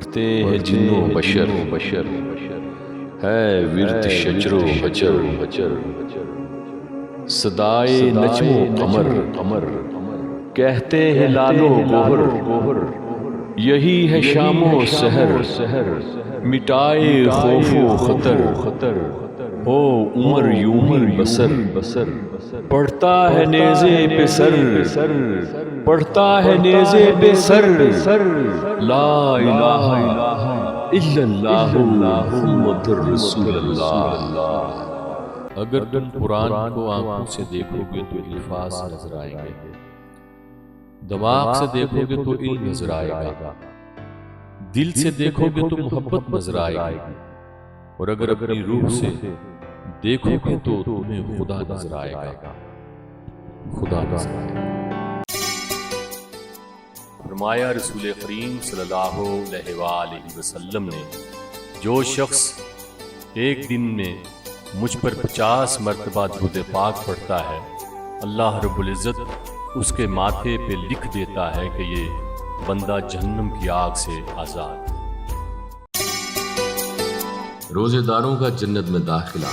پڑھتے ہیں جن و بشر ہے ورد شجر و حجر، صدائے نجم و قمر کہتے ہیں لال و گوہر، یہی ہے شام و سحر مٹائے خوف و خطر، ہو عمر یومی بسر پڑھتا ہے نیزے پہ سر، پڑھتا ہے نیزے پہ سر، لا الہ الا اللہ محمد رسول اللہ۔ اگر تم قرآن کو آنکھوں سے دیکھو گے تو الفاظ نظر آئیں گے، دماغ سے دیکھو گے تو علم نظر آئے گا، دل سے دیکھو گے تو محبت نظر آئے گی، اور اگر اپنی روح سے دیکھو گے تو تمہیں خدا نظر آئے گا، خدا نظر آئے گا۔ فرمایا رسول کریم صلی اللہ علیہ وآلہ وسلم نے، جو شخص ایک دن میں مجھ پر 50 مرتبہ درود پاک پڑھتا ہے، اللہ رب العزت اس کے ماتھے پہ لکھ دیتا ہے کہ یہ بندہ جہنم کی آگ سے آزاد۔ روزے داروں کا جنت میں داخلہ۔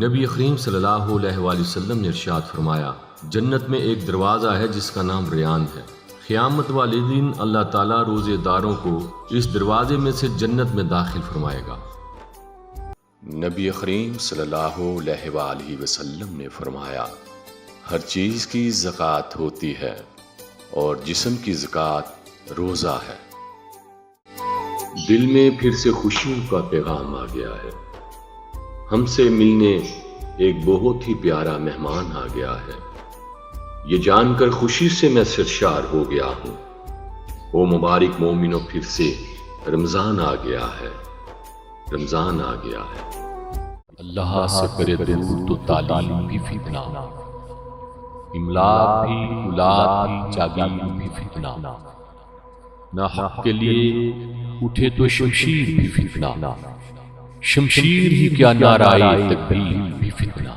نبی کریم صلی اللہ علیہ وآلہ وسلم نے ارشاد فرمایا، جنت میں ایک دروازہ ہے جس کا نام ریان ہے۔ قیامت والے دن اللہ تعالیٰ روزے داروں کو اس دروازے میں سے جنت میں داخل فرمائے گا۔ نبی کریم صلی اللہ علیہ وآلہ وسلم نے فرمایا، ہر چیز کی زکوٰۃ ہوتی ہے اور جسم کی زکوٰۃ روزہ ہے۔ دل میں پھر سے خوشیوں کا پیغام آ گیا ہے، ہم سے ملنے ایک بہت ہی پیارا مہمان آ گیا ہے، یہ جان کر خوشی سے میں سرشار ہو گیا ہوں۔ وہ مبارک مومنوں، پھر سے رمضان آ گیا ہے، رمضان آ گیا ہے۔ اللہ سے کرے دور تو تعلیم بھی فتنہ، املاک بھی، اولاد بھی، جاگیر بھی فتنہ، نہ حق کے لیے اٹھے تو شمشیر بھی فتنہ، شمشیر ہی کیا نعرہ تکبیر بھی فتنہ۔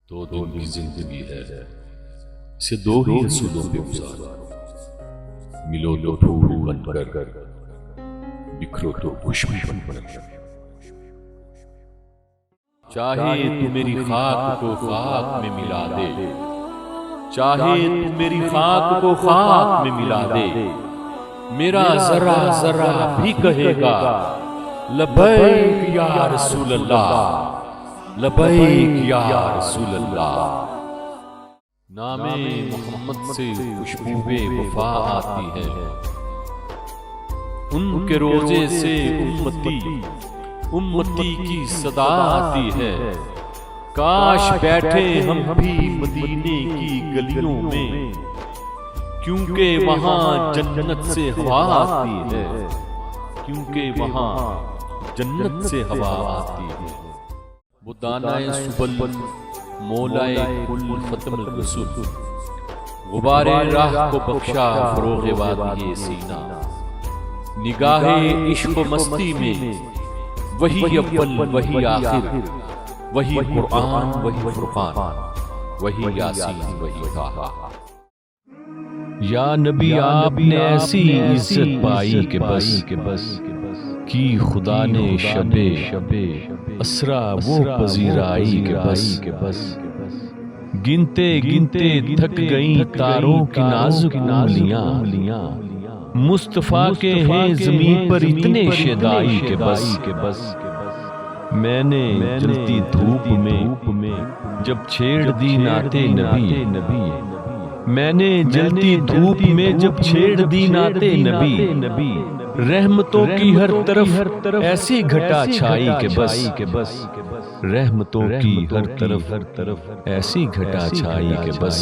دو دن کی زندگی ہے، اسے دو ہی رسولوں پہ گزارو، ملو تو پھول بن کر، بکھرو تو خوشبو بن کر۔ چاہے تو میری خاک کو خاک میں ملا دے، چاہے تو میری خاک کو خاک میں ملا دے، میرا ذرہ ذرہ بھی کہے گا لبیک یا رسول اللہ، لبیک یا رسول اللہ۔ نام محمد سے خوشبو وفا آتی ہے، ان کے روزے سے امتی امتی کی صدا آتی ہے، کاش بیٹھے ہم بھی مدینے کی گلیوں میں، کیونکہ وہاں جنت سے ہوا آتی ہے، کیونکہ وہاں جنت سے ہوا آتی ہے۔ وہ دانائے سبل مولائے کل ختم الرسول، غبار راہ کو بخشا فروغ وادی سینہ، نگاہ عشق و مستی میں وہی اول وہی آخر، وہی قرآن وہی فرقان، وہی یاسین وہی طٰہٰ۔ یا نبی آپ نے ایسی عزت پائی کہ بس کی خدا نے شب اسرا وہ پذیرائی کہ بس گنتے گنتے تھک گئیں تاروں کی نازک انگلیاں، مصطفیٰ کے ہیں زمین پر اتنے شیدائی کہ بس میں نے جلتی دھوپ میں جب چھیڑ دی نعت نبی، میں نے جلتی دھوپ میں جب چھیڑ دی نعت نبی، رحمتوں کی ہر طرف ایسی گھٹا چھائی کہ بس رحمتوں کی ہر طرف ایسی گھٹا چھائی کہ بس